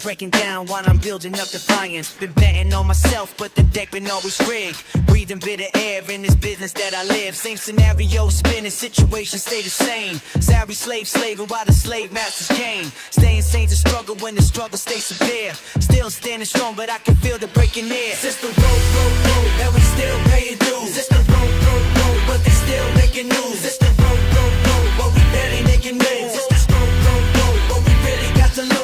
breaking down while I'm building up defiance. Been betting on myself, but the deck been always rigged. Breathing bitter air in this business that I live. Same scenario, spinning, situations stay the same. Savvy slaving while the slave masters gain. Staying sane to struggle when the struggle stays severe. Still standing strong, but I can feel the breaking air. System broke, and we still paying dues. System broke, but they still making news. System broke, but we barely making moves. System broke, but we really got to lose.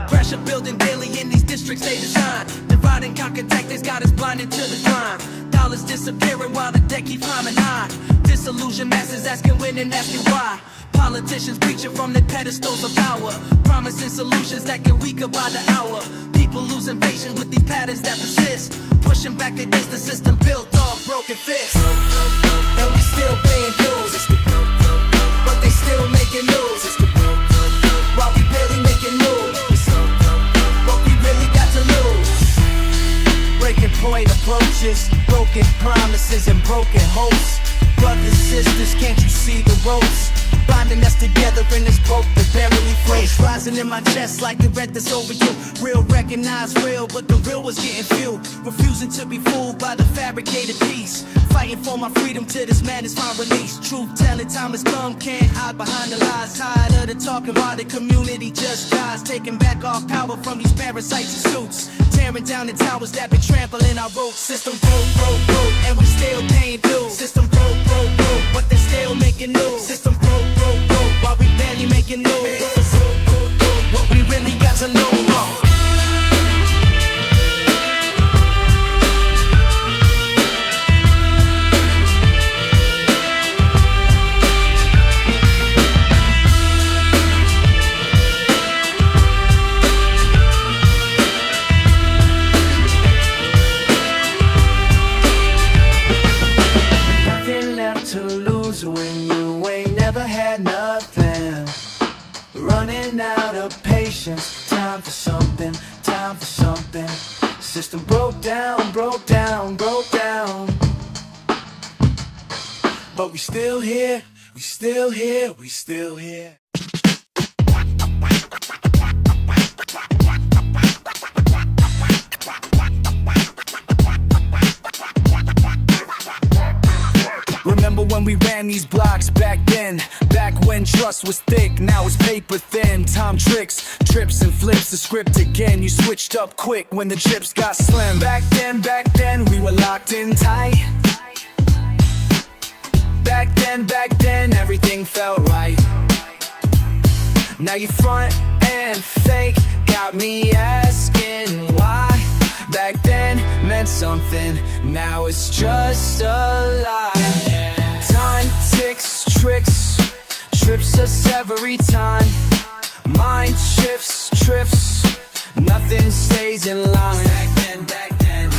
Pressure building daily in these districts they design. Divide and conquer tactics got us blinded to the crime. Dollars disappearing while the deck keep climbing high. Disillusioned masses asking when and asking why. Politicians preaching from their pedestals of power, promising solutions that get weaker by the hour. People losing patience with these patterns that persist, pushing back against the system built off broken fists. And we still paying dues, but they still making news. While we barely making moves, but we really got to lose. Breaking point approaches, broken promises and broken hopes. Brothers, sisters, can't you see the ropes? Binding us together in this boat that barely floats. Rising in my chest like the red that's over you. Real recognize real, but the real was getting few. Refusing to be fooled by the fabricated peace. Fighting for my freedom till this madness find release. Truth telling time has come, can't hide behind the lies. Tired of the talking while the community just dies. Taking back our power from these parasites and suits. Tearing down the towers that been trampling our roads. System broke, and we still paying dues. System broke, but they're still making news. System broke, while we barely making news. What we really got to know. To lose when you ain't never had nothing. Running out of patience, time for something, time for something. System broke down. But we still here, we still here, we still here. Remember when we ran these blocks back then? Back when trust was thick, now it's paper thin. Time tricks, trips and flips the script again. You switched up quick when the chips got slim. Back then, we were locked in tight. Back then, everything felt right. Now you front and fake, got me asking why. Back then meant something, now it's just a lie. Time ticks, tricks, trips us every time. Mind shifts, trips, nothing stays in line. Back then.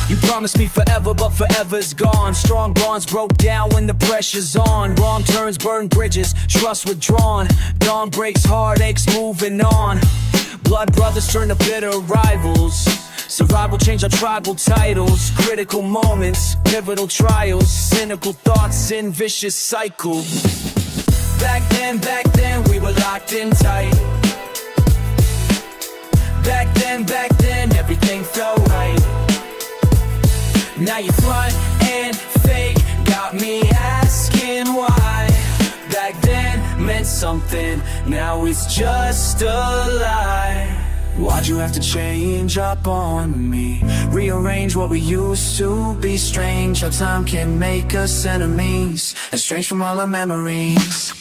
You promised me forever, but forever's gone. Strong bonds broke down when the pressure's on. Wrong turns burn bridges, trust withdrawn. Dawn breaks, heartaches moving on. Blood brothers turn to bitter rivals. Survival changed our tribal titles. Critical moments, pivotal trials. Cynical thoughts in vicious cycles. Back then, we were locked in tight. Back then, everything felt right. Now you front and fake, got me asking why. Back then meant something, now it's just a lie. Why'd you have to change up on me? Rearrange what we used to be. Strange how time can make us enemies, estranged from all our memories.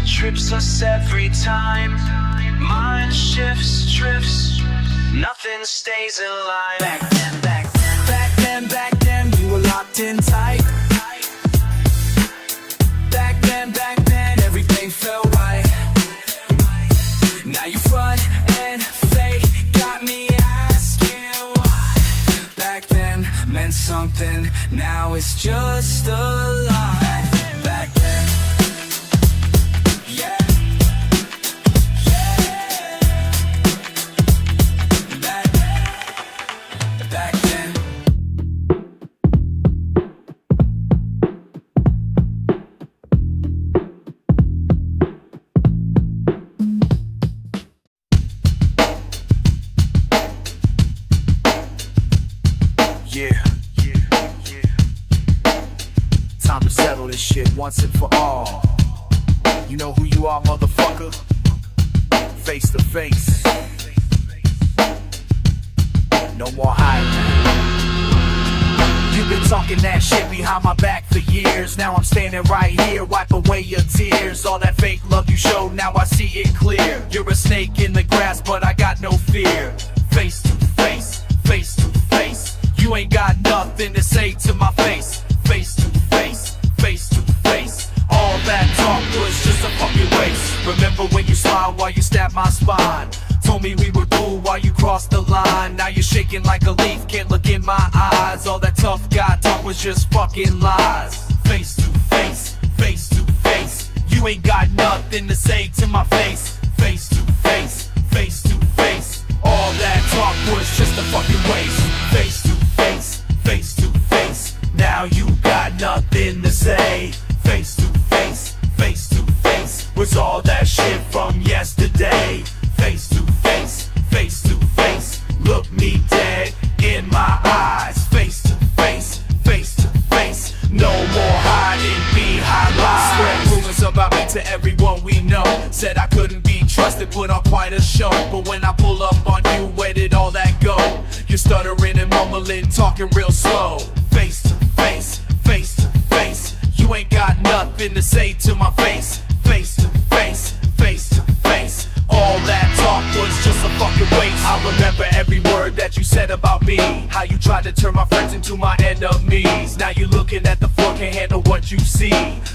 Trips us every time. Mind shifts, drifts, nothing stays alive. Back then, you were locked in tight. Back then, everything felt right. Now you front and fake, got me asking why. Back then meant something, now it's just a lie. Back then, yeah. Back then. Yeah. Time to settle this shit once and for all. You know who you are, motherfucker? Face to face. No more hiding. You've been talking that shit behind my back for years. Now I'm standing right here, wipe away your tears. All that fake love you showed, now I see it clear. You're a snake in the grass, but I got no fear. Face to face, face to face. You ain't got nothing to say to my face. Face to face, face to face. All that talk was just a fucking waste. Remember when you smiled while you stabbed my spine? Told me we were cool while you crossed the line. Now you're shaking like a leaf, can't look in my eyes. All that tough guy talk was just fucking lies. Face to face, face to face. You ain't got nothing to say to my face. Face to face, face to face. All that talk was just a fucking waste. Face to face, face to face. Now you got nothing to say. Face to face, face to face. Was all that shit from yesterday. Face to face, face to face. Look me dead in my eyes. Face to face, face to face. No more hiding behind lies. Spread rumors about me to everyone we know. Said I couldn't be trusted, put on quite a show. But when I pull up on you, where did all that go? You're stuttering and mumbling, talking real slow. Face to face, face to face. You ain't got nothing to say to my face. Face to face, face to face. All that talk was just a fucking waste. I remember every word that you said about me. How you tried to turn my friends into my enemies. Now you looking at the floor, can't handle what you see.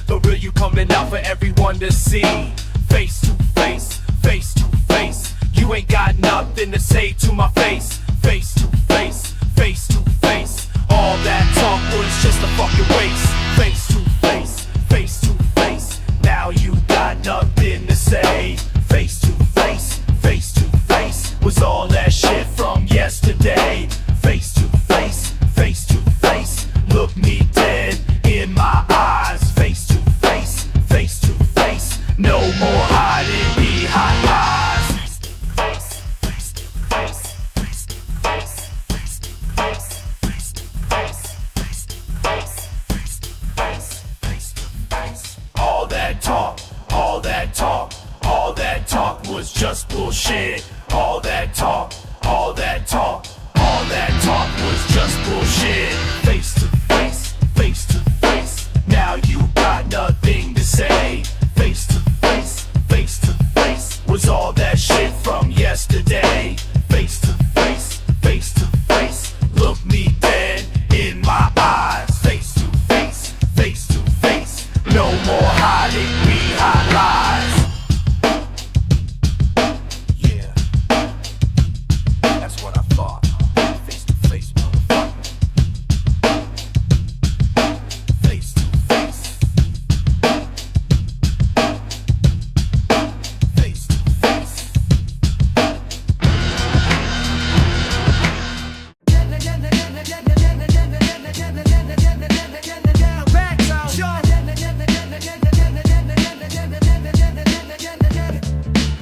The real you coming out for everyone to see. Face to face, face to face. You ain't got nothing to say to my face. Face to face, face to face. All that talk was just a fucking waste. Face to face, face to face. Now you got nothing to say. Face to face, face to face. Was all that shit from yesterday. Face to face, face to face. Look me dead in my eyes. Face to face, face to face. No more hiding behind lies. Face to face, face to face, face to face, face to face, face to face, face to face, face to face, face to face. All that talk, all that talk. All that talk was just bullshit. All that talk, all that talk, all that talk was just bullshit. Face to face, face to face. Now you got nothing to say. Face to face, face to face. Was all that shit from yesterday. Face to face, face to face. Look me dead in my eyes. Face to face, face to face. No more hiding behind lies.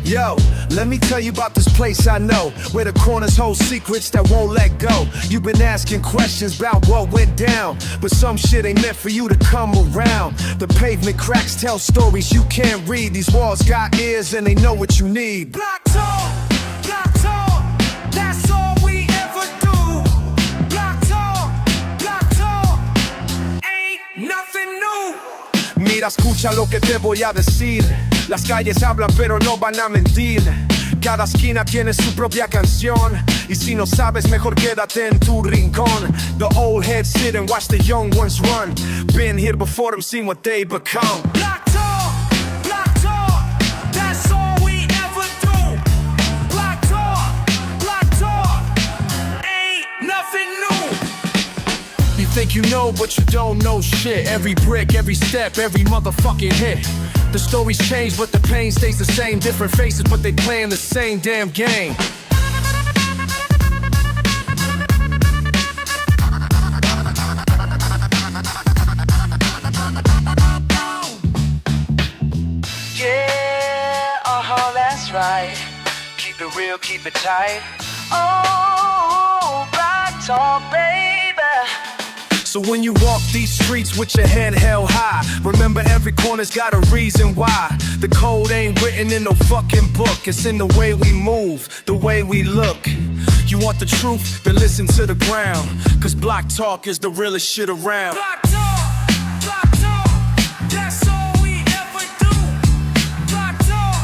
Yo, let me tell you about this place I know, where the corners hold secrets that won't let go. You've been asking questions about what went down, but some shit ain't meant for you to come around. The pavement cracks tell stories you can't read. These walls got ears and they know what you need. Block talk, that's all we ever do. Block talk, ain't nothing new. Mira, escucha lo que te voy a decir. Las calles hablan pero no van a mentir. Cada esquina tiene su propia canción, y si no sabes mejor quédate en tu rincón. The old heads sit and watch the young ones run. Been here before them, seen what they become. Black talk, that's all we ever do. Black talk, ain't nothing new. You think you know, but you don't know shit. Every brick, every step, every motherfucking hit. The stories change, but the pain stays the same. Different faces, but they playing the same damn game. Yeah, that's right. Keep it real, keep it tight. Oh, black talk, baby. So when you walk these streets with your head held high, remember every corner's got a reason why. The code ain't written in no fucking book. It's in the way we move, the way we look. You want the truth? Then listen to the ground, cause block talk is the realest shit around. Black talk, that's all we ever do. Black talk,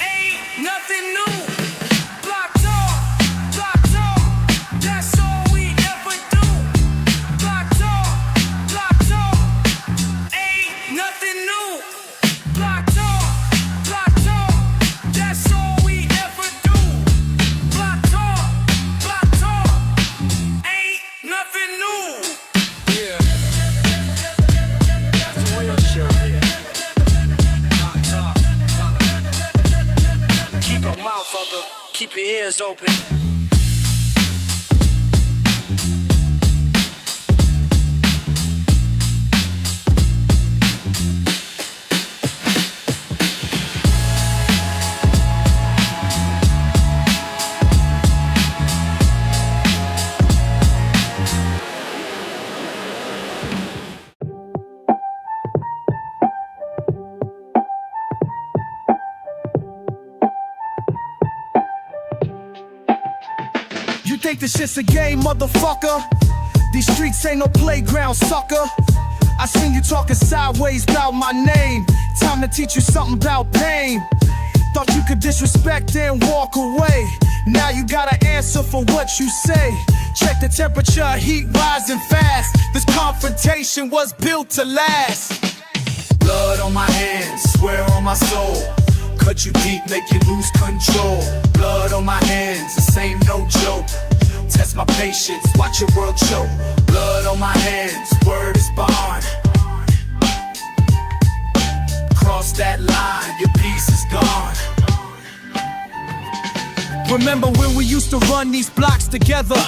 ain't nothing new. Black talk, that's all we ever do. Black talk, ain't nothing new. Black talk, that's all we ever do. Black talk, ain't nothing new. Yeah. That's the real shit here. Block talk. Keep your mouth open, keep your ears open. You think this shit's a game, motherfucker? These streets ain't no playground, sucker. I seen you talking sideways about my name. Time to teach you something about pain. Thought you could disrespect and walk away. Now you gotta answer for what you say. Check the temperature, heat rising fast. This confrontation was built to last. Blood on my hands, swear on my soul. Cut you deep, make you lose control. Blood on my hands, this ain't no joke. Test my patience, watch your world choke. Blood on my hands, word is bond. Cross that line, your peace is gone. Remember when we used to run these blocks together?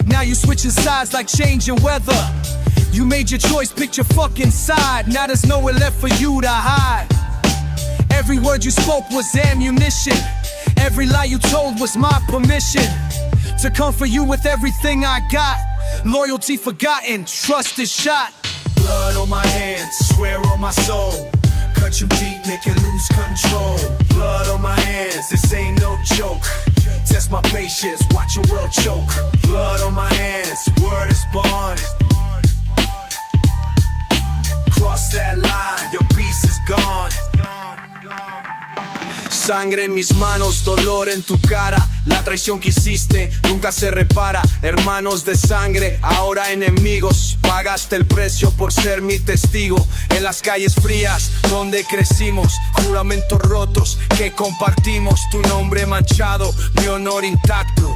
Now you switching sides like changing weather. You made your choice, picked your fucking side. Now there's nowhere left for you to hide. Every word you spoke was ammunition. Every lie you told was my permission to comfort you with everything I got. Loyalty forgotten, trust is shot. Blood on my hands, swear on my soul. Cut you deep, make you lose control. Blood on my hands, this ain't no joke. Test my patience, watch your world choke. Blood on my hands, word is bond. Cross that line, your peace is gone. Sangre en mis manos, dolor en tu cara. La traición que hiciste nunca se repara. Hermanos de sangre, ahora enemigos. Pagaste el precio por ser mi testigo. En las calles frías donde crecimos, juramentos rotos que compartimos. Tu nombre manchado, mi honor intacto.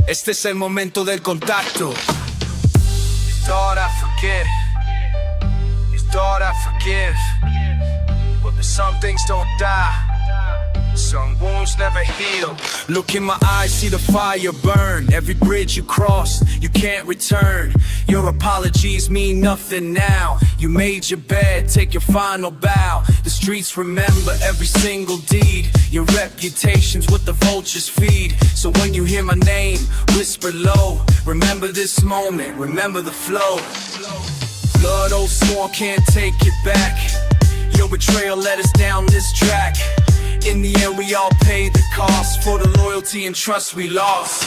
Este es el momento del contacto. You thought I forget, you thought I forgive, but some things don't die. Some wounds never heal. Look in my eyes, see the fire burn. Every bridge you cross, you can't return. Your apologies mean nothing now. You made your bed, take your final bow. The streets remember every single deed. Your reputation's what the vultures feed. So when you hear my name, whisper low. Remember this moment, remember the flow. Blood, old sworn, can't take it back. Your betrayal led us down this track. In the end, we all paid the cost for the loyalty and trust we lost.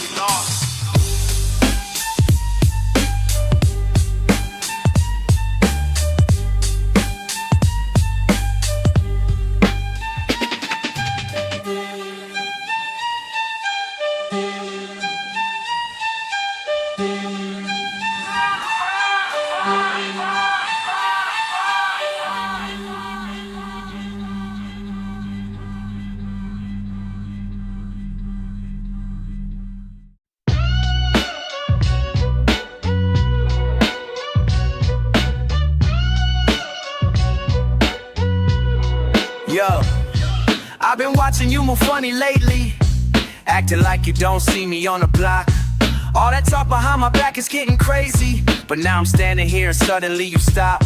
I've been watching you move funny lately, acting like you don't see me on the block. All that talk behind my back is getting crazy, but now I'm standing here and suddenly you stop.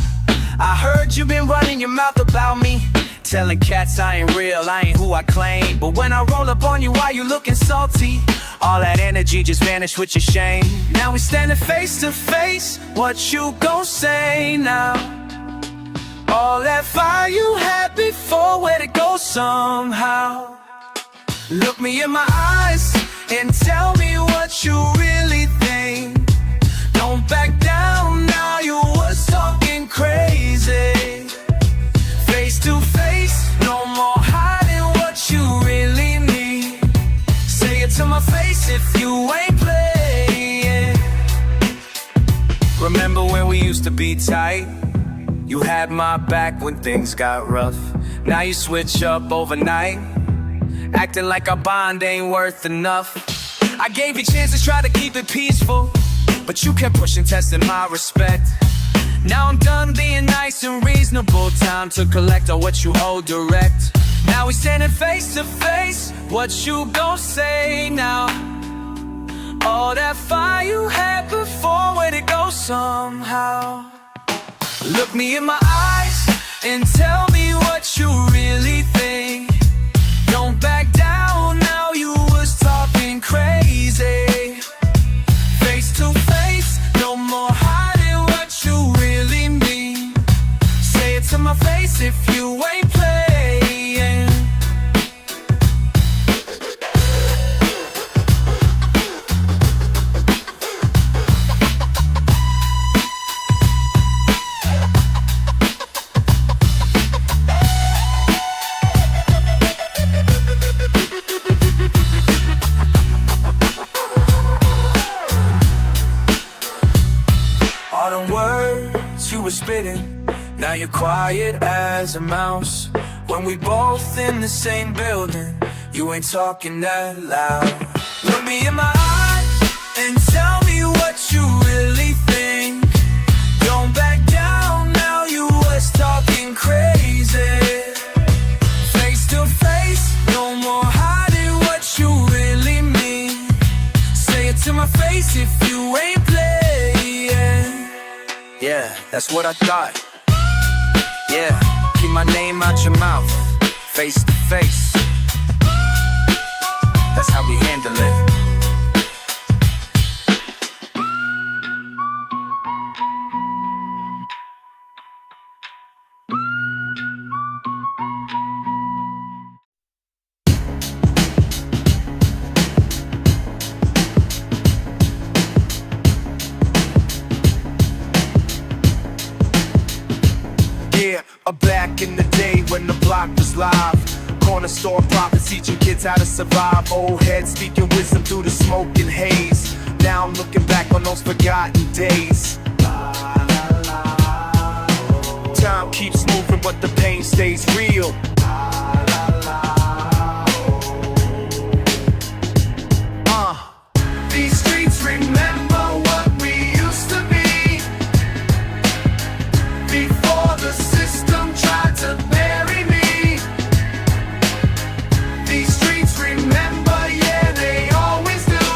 I heard you been running your mouth about me, telling cats I ain't real, I ain't who I claim. But when I roll up on you, why you looking salty? All that energy just vanished with your shame. Now we standing face to face, what you gon' say now? All that fire you had before, where'd it go somehow? Look me in my eyes and tell me what you really think. Don't back down, now you was talking crazy. Face to face, no more hiding what you really need. Say it to my face if you ain't playing. Remember when we used to be tight? You had my back when things got rough. Now you switch up overnight, acting like our bond ain't worth enough. I gave you chances, try to keep it peaceful, but you kept pushing, testing my respect. Now I'm done being nice and reasonable, time to collect all what you owe direct. Now we standing face to face, what you gon' say now? All that fire you had before, where'd it go somehow? Look me in my eyes and tell me what you really think. Don't back down, now you was talking crazy. Face to face, no more hiding what you really mean. Say it to my face if you ain't playing. All them words you were spitting, now you're quiet as a mouse. When we both in the same building, you ain't talking that loud. Look me in my eyes and tell me what you really think. Don't back down, now you was talking crazy. Face to face, no more hiding what you really mean. Say it to my face if you ain't playing. Yeah, that's what I thought. Yeah, keep my name out your mouth. Face to face, that's how we handle it. Yeah, back in the day when the block was live. Corner store prophets teaching kids how to survive. Old heads speaking wisdom through the smoke and haze. Now I'm looking back on those forgotten days. Time keeps moving but the pain stays real. These streets remember what we used to be before the system tried to bury me. These streets remember, yeah, they always do,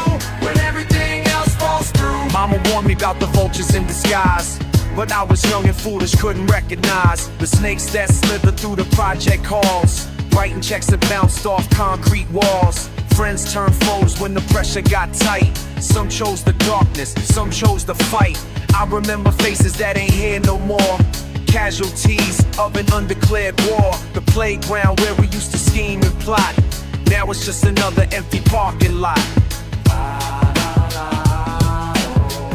when everything else falls through. Mama warned me about the vultures in disguise, but I was young and foolish, couldn't recognize the snakes that slithered through the project halls, writing checks that bounced off concrete walls. Friends turned foes when the pressure got tight. Some chose the darkness, some chose the fight. I remember faces that ain't here no more, casualties of an undeclared war. The playground where we used to scheme and plot, now it's just another empty parking lot.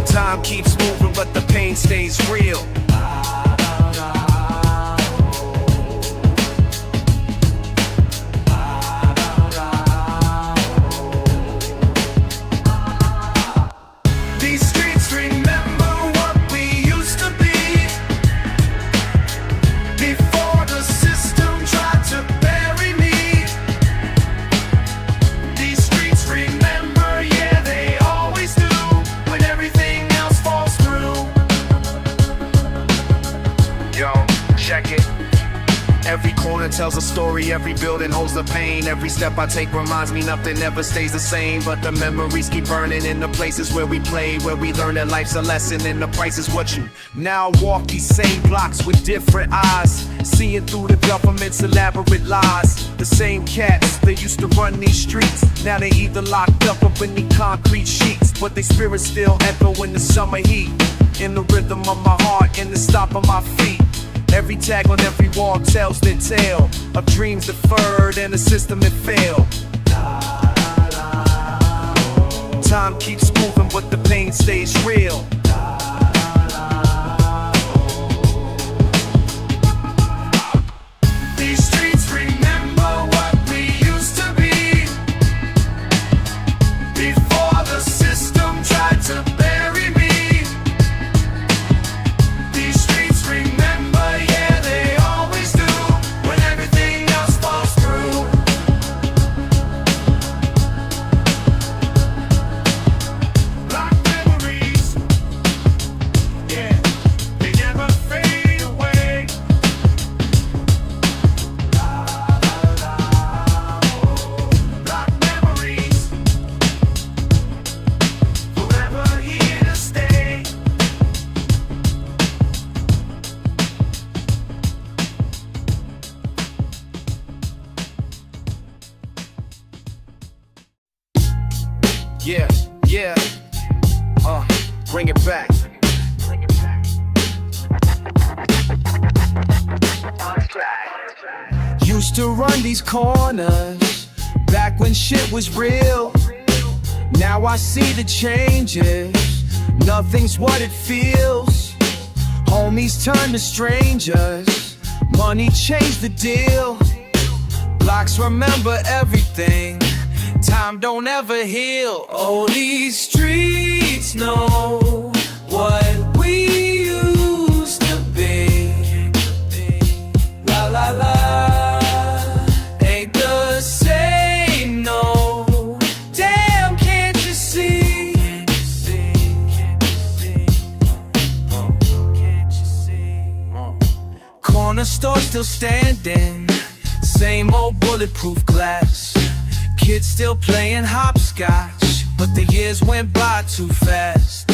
Time keeps moving but the pain stays real. These streets remember what we used to be before the system tried to bury me. These streets remember, yeah, they always do, when everything else falls through. Every corner tells a story, every building holds the pain. Every step I take reminds me nothing ever stays the same. But the memories keep burning in the places where we play, where we learn that life's a lesson and the price is what you. Now I walk these same blocks with different eyes, seeing through the government's elaborate lies. The same cats that used to run these streets, now they either locked up or beneath concrete sheets. But their spirits still echo in the summer heat, in the rhythm of my heart, in the stop of my feet. Every tag on every wall tells their tale of dreams deferred and a system that failed. Time keeps moving but the pain stays real. These streets remember what we used to be, before the system tried to bury me. These streets remember, yeah, they always do, when everything else falls through. Black memories, yeah, they never fade away. Black memories, forever here to stay. Yeah, yeah, bring it back. Used to run these corners back when shit was real. Now I see the changes, nothing's what it feels. Homies turn to strangers, money changed the deal. Blocks remember everything, time don't ever heal. Oh, these streets know what we used to be. La la la, ain't the same, no. Damn, can't you see? Corner store still standing, same old bulletproof glass. Kids still playing hopscotch, but the years went by too fast.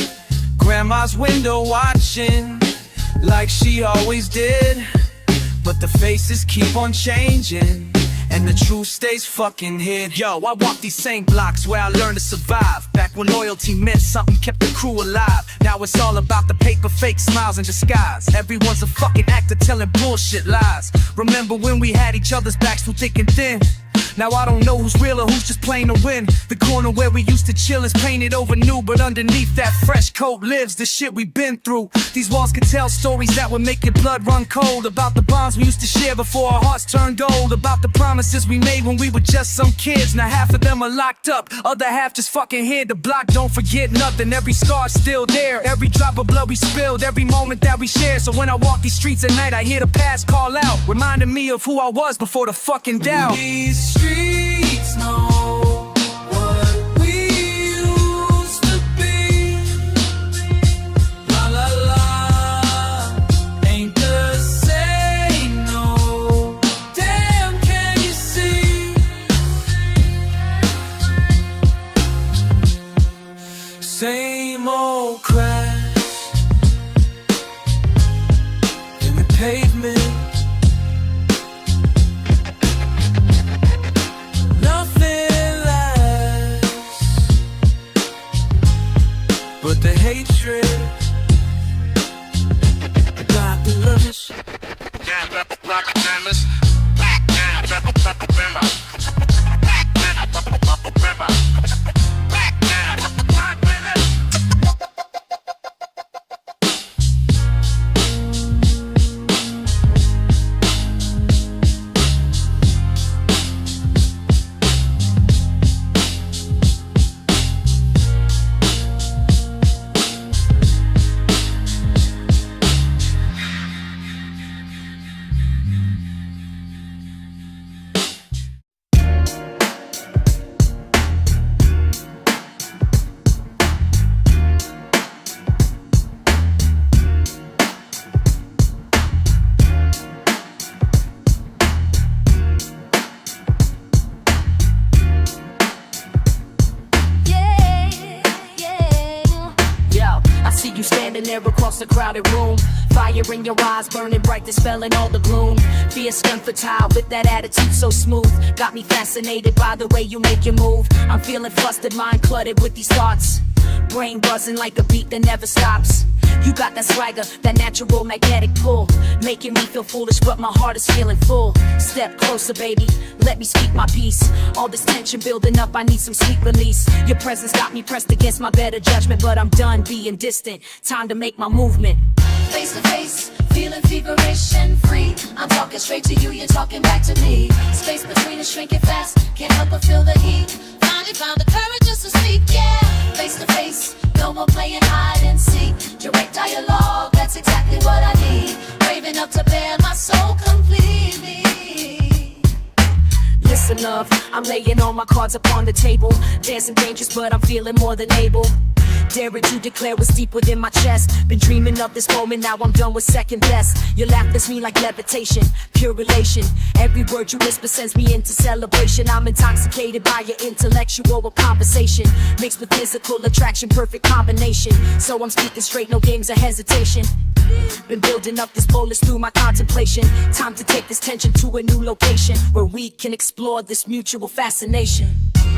Grandma's window watching, like she always did. But the faces keep on changing, and the truth stays fucking hid. Yo, I walk these same blocks where I learned to survive, back when loyalty meant something, kept the crew alive. Now it's all about the paper, fake smiles and disguise. Everyone's a fucking actor telling bullshit lies. Remember when we had each other's backs through thick and thin? Now I don't know who's real or who's just playing to win. The corner where we used to chill is painted over new, but underneath that fresh coat lives the shit we've been through. These walls could tell stories that would make your blood run cold, about the bonds we used to share before our hearts turned gold, about the promises we made when we were just some kids. Now half of them are locked up, other half just fucking hid. The block don't forget nothing, every scar's still there, every drop of blood we spilled, every moment that we shared. So when I walk these streets at night, I hear the past call out, reminding me of who I was before the fucking doubt. These streets know what we used to be. La la la, ain't the same, no. Damn, can you see? Same old cracks in the pavement. But the hatred, God the love is. standing there across the crowded room. Fire in your eyes, burning bright, dispelling all the gloom. Fierce, unfertile, with that attitude so smooth. Got me fascinated by the way you make your move. I'm feeling flustered, mind cluttered with these thoughts. Brain buzzing like a beat that never stops. You got that swagger, that natural magnetic pull, making me feel foolish, but my heart is feeling full. Step closer, baby, let me speak my piece. All this tension building up, I need some sweet release. Your presence got me pressed against my better judgment, but I'm done being distant. Time to make my movement. Face to face, feeling feverish and free. I'm talking straight to you, you're talking back to me. Space between us shrinking fast, can't help but feel the heat. Finally found the courage just to speak, yeah. Face to face, no more playing hide and seek. Direct dialogue, that's exactly what I need. Braving up to bear my soul completely. Listen, love, I'm laying all my cards upon the table. Dancing dangerous, but I'm feeling more than able. Daring to declare what's deep within my chest. Been dreaming of this moment, now I'm done with second best. Your laugh lifts me like levitation, pure relation. Every word you whisper sends me into celebration. I'm intoxicated by your intellectual conversation, mixed with physical attraction, perfect combination. So I'm speaking straight, no games of hesitation. Been building up this boldness through my contemplation. Time to take this tension to a new location, where we can explore this mutual fascination.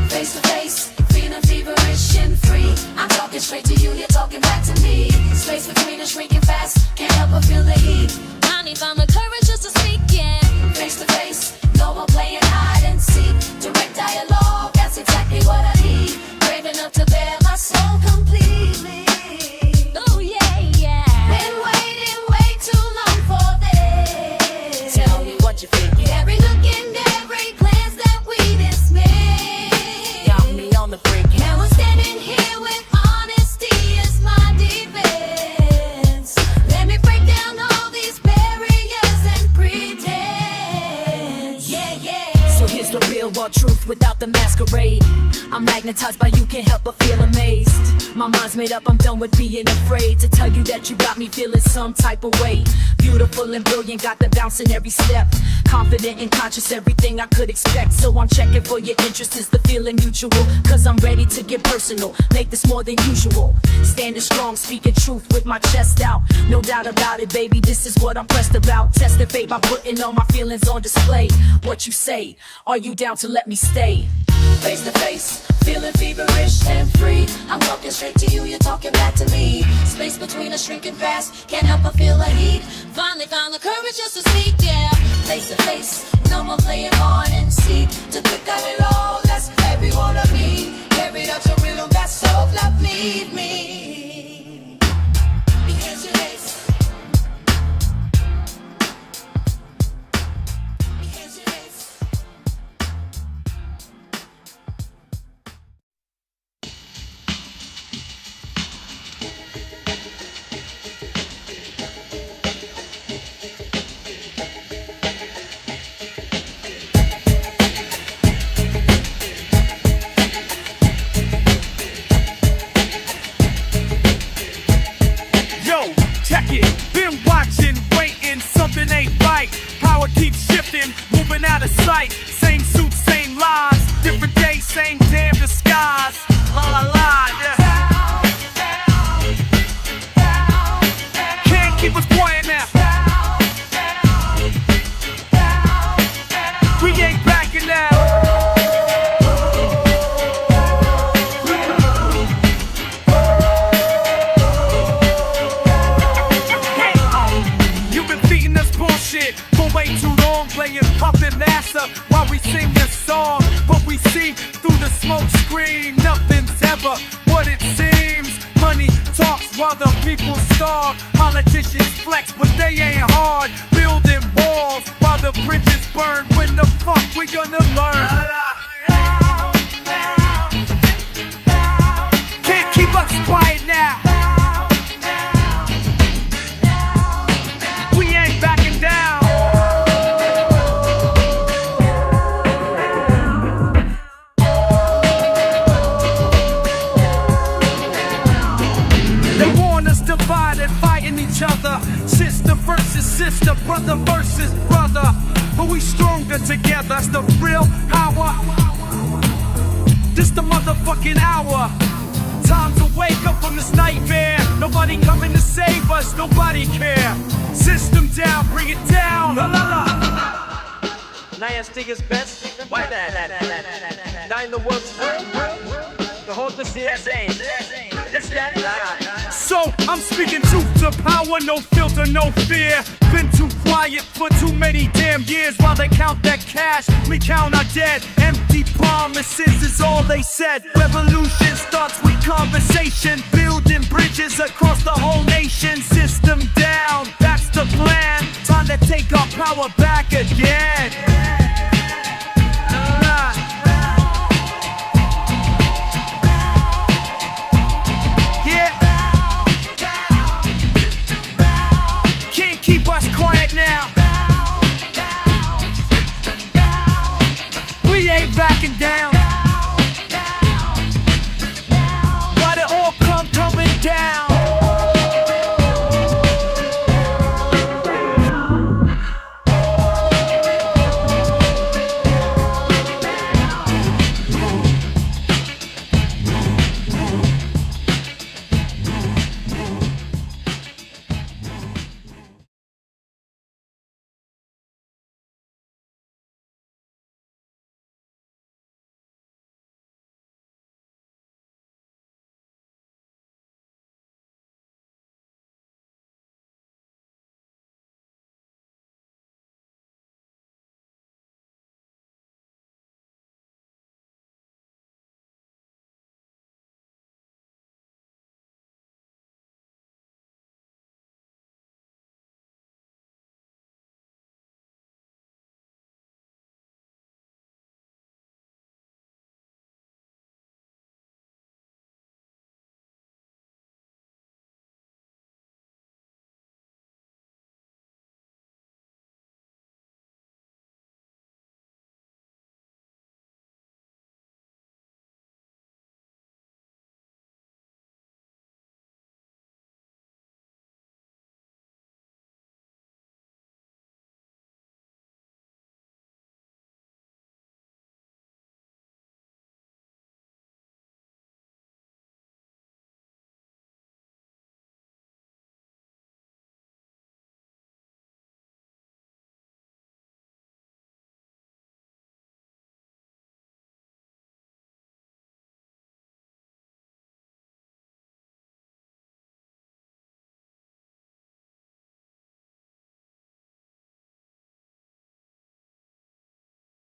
Face to face, feeling feverish and free. I'm talking straight to you, you're talking back to me. Space between us shrinking fast, can't help but feel the heat. Finally found the courage just to speak, yeah. Face to face, no more playing hide and seek. Direct dialogue, that's exactly what I need. Brave enough to bear my soul completely. Oh yeah, yeah. Been waiting way too long for this. Tell me what you think. Every look and every glance that we dismay. Got me on the brink. Now I'm standing here with honesty as my defense. Let me break down all these barriers and pretense. Yeah, yeah. So here's the real raw truth without the masquerade. I'm magnetized by you, can't help but feel amazed. My mind's made up, I'm done with being afraid to tell you that you got me feeling some type of way. Beautiful and brilliant, got the bounce in every step. Confident and conscious, everything I could expect. So I'm checking for your interest, is the feeling mutual? Cause I'm ready to get personal, make this more than usual. Standing strong, speaking truth with my chest out. No doubt about it, baby, this is what I'm pressed about. Testing fate by putting all my feelings on display. What you say, are you down to let me stay? Face to face, feeling feverish and free. I'm talking straight to you, you're talking back to me. Space between us shrinking fast, can't help but feel the heat. Finally found the courage just to speak, yeah. Face to face, no more playing hard and seek. To pick out it all, that's every one of me. Carried out your rhythm, that soul love lead me. Because your face. Because your face. Check it, been watching, waiting, something ain't right. Power keeps shifting, moving out of sight. Same suit, same lies, different day, same damn disguise. La la la, yeah. Can't keep us quiet now. We ain't backing now. For way too long, playing pumping NASA while we sing this song. But we see through the smoke screen, nothing's ever what it seems. Money talks while the people starve. Politicians flex, but they ain't hard. Building walls while the bridges burn. When the fuck we gonna learn? Can't keep us quiet now. We ain't backing down. They want us divided, fighting each other. Sister versus sister, brother versus brother. But we stronger together, that's the real power. This the motherfucking hour. Time to wait. wake up from this nightmare. Nobody coming to save us, nobody care. System down, bring it down. La la la. Nine stickers best. Why that? Nine the world's the whole the CSA. So I'm speaking truth to power, no filter, no fear. Been too quiet for too many damn years. While they count that cash, we count our dead. Empty promises is all they said. Revolution starts with conversation, building bridges across the whole nation. System down, that's the plan. Time to take our power back again.